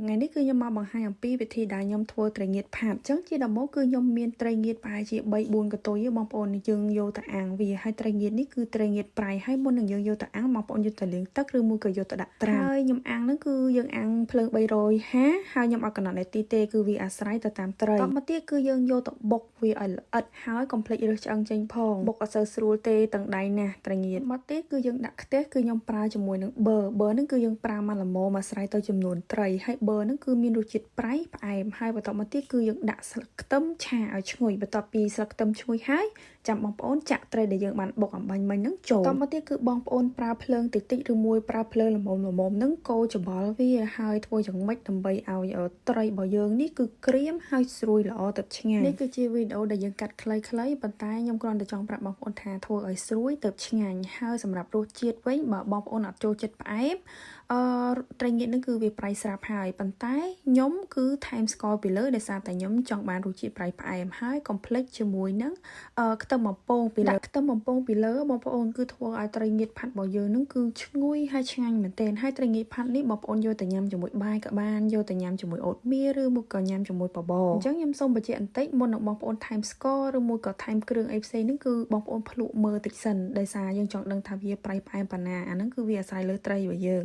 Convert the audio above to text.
ថ្ងៃនេះគឺខ្ញុំមកបង្ហាញអំពីវិធីដែលខ្ញុំធ្វើត្រីងៀតផាត់អញ្ចឹងជាដំបូងគឺខ្ញុំមានត្រីងៀតប្រហែលជា3-4កន្ទុយបងប្អូនយើងយកទៅអាំងវាហើយត្រីងៀតនេះគឺត្រីងៀតប្រៃហើយមុននឹងយើងយកទៅអាំងបងប្អូនយកទៅលាងទឹកឬមួយក៏យកទៅដាក់ត្រាំហើយខ្ញុំអាំងហ្នឹងគឺយើងអាំងភ្លើង350ហើយខ្ញុំអត់កំណត់នាទីទេគឺវាអាស្រ័យទៅតាមត្រីតមកទៀតគឺយើងយកទៅបុកវាឲ្យល្អិតហើយកុំភ្លេចរើសឆ្អឹងចេញផងបុកអត់សូវស្រួលទេទាំងដៃណាស់ត្រីងៀតមកទៀតគឺយើងដាក់ខ្ទះគឺខ្ញុំប្រើជាមួយនឹងប៊ឺហ្នឹងគឺយើងប្រើមកល្មមអាស្រ័យទៅចំនួនត្រីហើយប៊ឺហ្នឹងគឺមានរសជាតិប្រៃផ្អែមហើយបន្តមកទៀតគឺយើងដាក់ស្លឹកខ្ទឹមឆាឲ្យឈ្ងុយបន្ទាប់ពីស្លឹកខ្ទឹមឈ្ងុយហើយចាំបងប្អូនចាក់ត្រីដែលយើងបានបុកអំបាញ់មិញហ្នឹងចូលបន្តមកទៀតគឺបងប្អូនប្រើភ្លើងតិចៗឬមួយប្រើភ្លើងល្មមហ្នឹងកូរច្បល់វាហើយធ្វើយ៉ាងម៉េចដើម្បីឲ្យត្រីរបស់យើងនេះគឺក្រៀមហើយស្រួយល្អទៅឆ្ងាញ់នេះគឺជាវីដេអូដែលយើងកាត់ខ្លីៗប៉ុន្តែខ្ញុំគ្រាន់តែចង់ប្រាប់បងប្អូនថាធ្វើឲ្យស្រួយទៅឆ្ងាញ់ហើយសម្រាប់រសជាតិវិញបើបងប្អូនអត់ចូលចិត្តផ្អែមត្រីងៀតហ្នឹងគឺវាប្រៃស្រាប់ហើយប៉ុន្តែខ្ញុំគឺថែមស្ករពីលើដោយសារតែខ្ញុំចង់បានរសជាតិប្រៃផ្អែមហើយកុំភ្លេចជាមួយនឹងខ្ទឹមបំពងពីលើខ្ទឹមបំពងពីលើបងប្អូនគឺធ្វើឲ្យត្រីងៀតផាត់របស់យើងហ្នឹងគឺឈ្ងុយហើយឆ្ងាញ់មែនទែនហើយត្រីងៀតផាត់នេះបងប្អូនយកទៅញ៉ាំជាមួយបាយក៏បានយកទៅញ៉ាំជាមួយអូតមៀឬមួយក៏ញ៉ាំជាមួយបបរអញ្ចឹងខ្ញុំសូមបញ្ជាក់បន្តិចមុននឹងបងប្អូនថែមស្ករឬមួយក៏ថែមគ្រឿងអីផ្សេងហ្នឹងគឺបងប្អូនភ្លក់មើលតិចសិនដោយសារយើងចង់ដឹងថាវាប្រៃផ្អែមប៉ុណ្ណាអាហ្នឹងគឺវាអាស្រ័យលើត្រីរបស់យើង